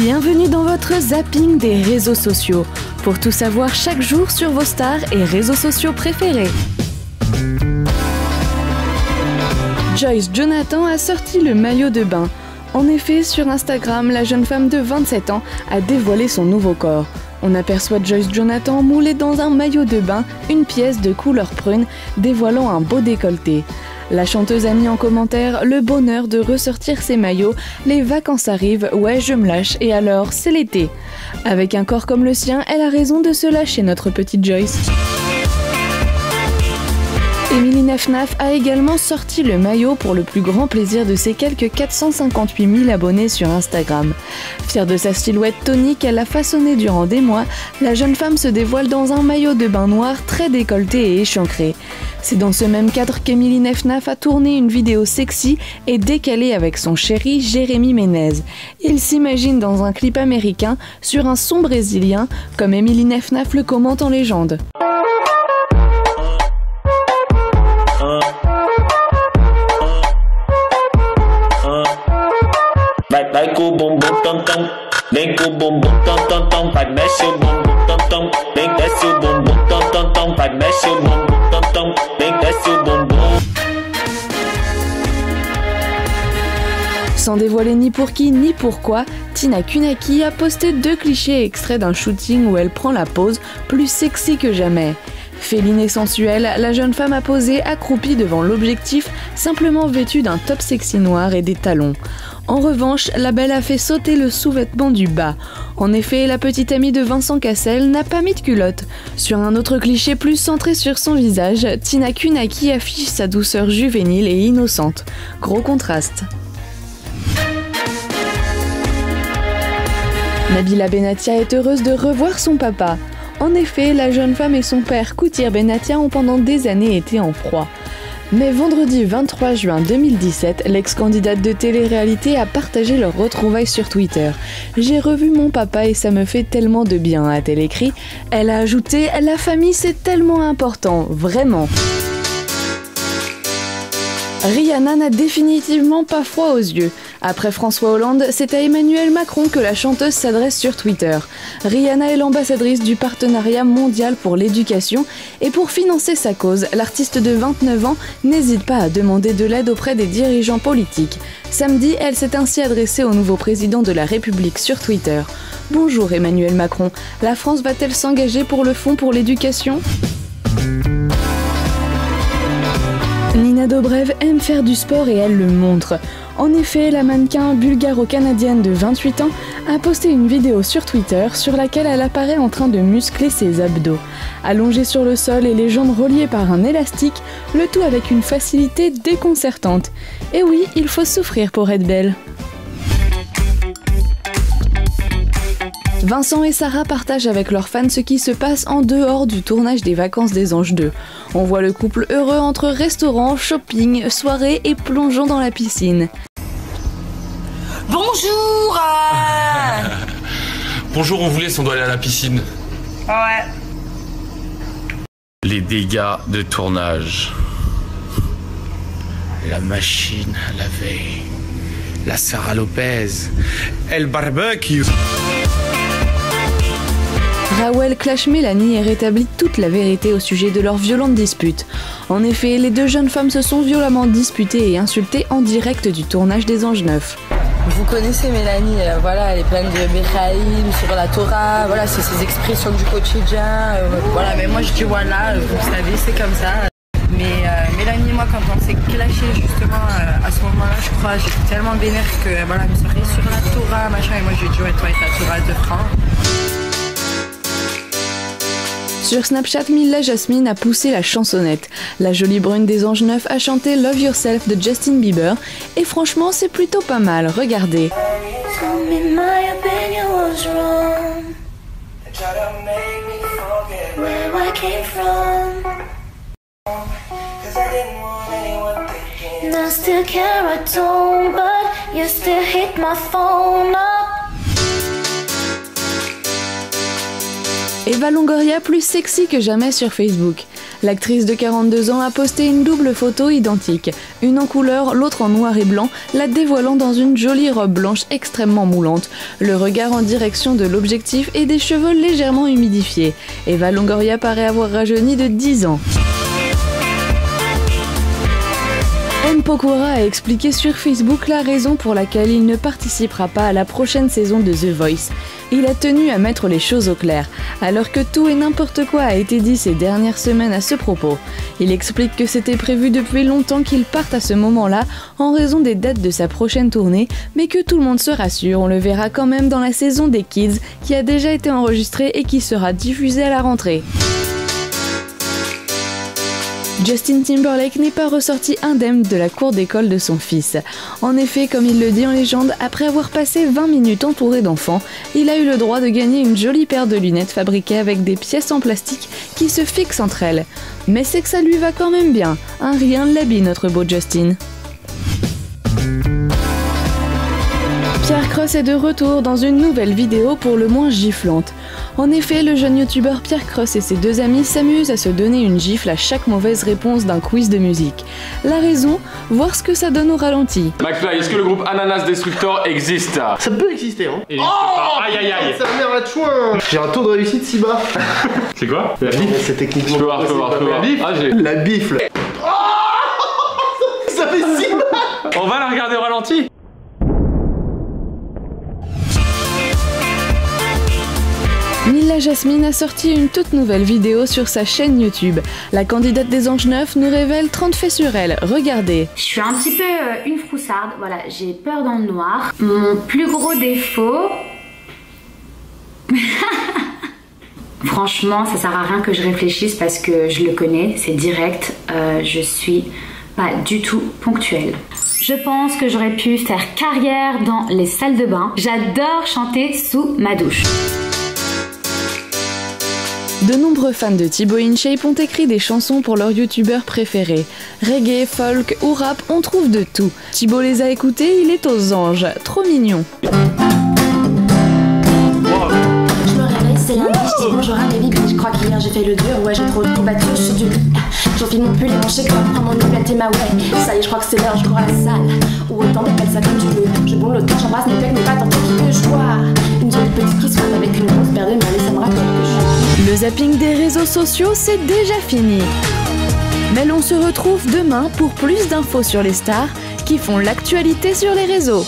Bienvenue dans votre zapping des réseaux sociaux, pour tout savoir chaque jour sur vos stars et réseaux sociaux préférés. Joyce Jonathan a sorti le maillot de bain. En effet, sur Instagram, la jeune femme de 27 ans a dévoilé son nouveau corps. On aperçoit Joyce Jonathan moulée dans un maillot de bain, une pièce de couleur prune, dévoilant un beau décolleté. La chanteuse a mis en commentaire le bonheur de ressortir ses maillots, les vacances arrivent, ouais je me lâche et alors c'est l'été. Avec un corps comme le sien, elle a raison de se lâcher notre petite Joyce. Émilie Nefnaf a également sorti le maillot pour le plus grand plaisir de ses quelques 458 000 abonnés sur Instagram. Fière de sa silhouette tonique qu'elle a façonnée durant des mois, la jeune femme se dévoile dans un maillot de bain noir très décolleté et échancré. C'est dans ce même cadre qu'Émilie Nefnaf a tourné une vidéo sexy et décalée avec son chéri Jérémy Ménez. Il s'imagine dans un clip américain sur un son brésilien, comme Émilie Nefnaf le commente en légende. Vai com o bumbum tam tam, vem com o bumbum tam tam tam, vai mexe o bumbum tam tam, vem desce o bumbum tam tam tam, vai mexe o bumbum tam tam, vem desce o bumbum. Sans dévoiler ni pour qui ni pourquoi, Tina Kunaki a posté 2 clichés extraits d'un shooting où elle prend la pose, plus sexy que jamais. Féline et sensuelle, la jeune femme a posé accroupie devant l'objectif, simplement vêtue d'un top sexy noir et des talons. En revanche, la belle a fait sauter le sous-vêtement du bas. En effet, la petite amie de Vincent Cassel n'a pas mis de culotte. Sur un autre cliché plus centré sur son visage, Tina Kunaki affiche sa douceur juvénile et innocente. Gros contraste. Nabila Benatia est heureuse de revoir son papa. En effet, la jeune femme et son père, Koutir Benatia, ont pendant des années été en froid. Mais vendredi 23 juin 2017, l'ex-candidate de télé-réalité a partagé leurs retrouvailles sur Twitter. « J'ai revu mon papa et ça me fait tellement de bien », a-t-elle écrit. Elle a ajouté « La famille c'est tellement important, vraiment ». Rihanna n'a définitivement pas froid aux yeux. Après François Hollande, c'est à Emmanuel Macron que la chanteuse s'adresse sur Twitter. Rihanna est l'ambassadrice du partenariat mondial pour l'éducation et pour financer sa cause, l'artiste de 29 ans n'hésite pas à demander de l'aide auprès des dirigeants politiques. Samedi, elle s'est ainsi adressée au nouveau président de la République sur Twitter. « Bonjour Emmanuel Macron, la France va-t-elle s'engager pour le fonds pour l'éducation ? » Nina Dobrev aime faire du sport et elle le montre. En effet, la mannequin bulgaro-canadienne de 28 ans a posté une vidéo sur Twitter sur laquelle elle apparaît en train de muscler ses abdos. Allongée sur le sol et les jambes reliées par un élastique, le tout avec une facilité déconcertante. Et oui, il faut souffrir pour être belle. Vincent et Sarah partagent avec leurs fans ce qui se passe en dehors du tournage des Vacances des Anges 2. On voit le couple heureux entre restaurants, shopping, soirées et plongeons dans la piscine. Bonjour Bonjour, on vous laisse, on doit aller à la piscine. Ouais. Les dégâts de tournage. La machine à laver. La Sarah Lopez. El barbecue. Rawel clash Mélanie et rétablit toute la vérité au sujet de leur violente dispute. En effet, les deux jeunes femmes se sont violemment disputées et insultées en direct du tournage des Anges 9. Vous connaissez Mélanie, voilà, elle est pleine de Bechaïm, sur la Torah, voilà, c'est ses expressions du quotidien, voilà, mais moi je dis voilà, vous savez, c'est comme ça. Mais Mélanie et moi, quand on s'est clashé justement à ce moment-là, je crois, j'étais tellement vénère que voilà, elle me sortait sur la Torah, machin, et moi je lui ai dit ouais, toi et ta Torah de francs. Sur Snapchat, Mila Jasmine a poussé la chansonnette. La jolie brune des Anges 9 a chanté Love Yourself de Justin Bieber. Et franchement, c'est plutôt pas mal, regardez. Eva Longoria plus sexy que jamais sur Facebook. L'actrice de 42 ans a posté une double photo identique, une en couleur, l'autre en noir et blanc, la dévoilant dans une jolie robe blanche extrêmement moulante, le regard en direction de l'objectif et des cheveux légèrement humidifiés. Eva Longoria paraît avoir rajeuni de 10 ans. M. Pokora a expliqué sur Facebook la raison pour laquelle il ne participera pas à la prochaine saison de The Voice. Il a tenu à mettre les choses au clair, alors que tout et n'importe quoi a été dit ces dernières semaines à ce propos. Il explique que c'était prévu depuis longtemps qu'il parte à ce moment-là en raison des dates de sa prochaine tournée, mais que tout le monde se rassure, on le verra quand même dans la saison des Kids qui a déjà été enregistrée et qui sera diffusée à la rentrée. Justin Timberlake n'est pas ressorti indemne de la cour d'école de son fils. En effet, comme il le dit en légende, après avoir passé 20 minutes entouré d'enfants, il a eu le droit de gagner une jolie paire de lunettes fabriquées avec des pièces en plastique qui se fixent entre elles. Mais c'est que ça lui va quand même bien, un rien ne l'habille notre beau Justin. Pierre Cross est de retour dans une nouvelle vidéo pour le moins giflante. En effet, le jeune youtubeur Pierre Cross et ses deux amis s'amusent à se donner une gifle à chaque mauvaise réponse d'un quiz de musique. La raison, voir ce que ça donne au ralenti. McFly, est-ce que le groupe Ananas Destructor existe? Ça peut exister, hein. Oh, aïe aïe aïe. Ça mère la chouin. J'ai un taux de réussite si bas. C'est quoi? La bifle. C'est techniquement. Je peux voir. La bifle. Ah, j'ai... La bifle. Oh, ça fait si mal. On va la regarder au ralenti. Mila Jasmine a sorti une toute nouvelle vidéo sur sa chaîne YouTube. La candidate des Anges 9 nous révèle 30 faits sur elle. Regardez. Je suis un petit peu une froussarde, voilà, j'ai peur dans le noir. Mon plus gros défaut... Franchement, ça sert à rien que je réfléchisse parce que je le connais, c'est direct. Je suis pas du tout ponctuelle. Je pense que j'aurais pu faire carrière dans les salles de bain. J'adore chanter sous ma douche. De nombreux fans de Thibaut InShape ont écrit des chansons pour leurs youtubeurs préférés. Reggae, folk ou rap, on trouve de tout. Thibaut les a écoutés, il est aux anges. Trop mignon. Je me réveille, c'est lundi, je dis bonjour à mes bibis. Je crois qu'hier j'ai fait le dur, ouais j'ai trop combattu, je suis du lit. J'enfile mon pull et mon shaker, prends mon omelette et ma ouais. Ça y est, je crois que c'est l'heure, je cours à la salle. Ou autant t'appelles ça comme tu veux. Je boule le temps, j'embrasse mes pecs, mais pas tant qu'il veut. Je vois une jolie petite qui soit avec une grosse paire de mains, et ça me rappelle que je suis... Le zapping des réseaux sociaux, c'est déjà fini. Mais l'on se retrouve demain pour plus d'infos sur les stars qui font l'actualité sur les réseaux.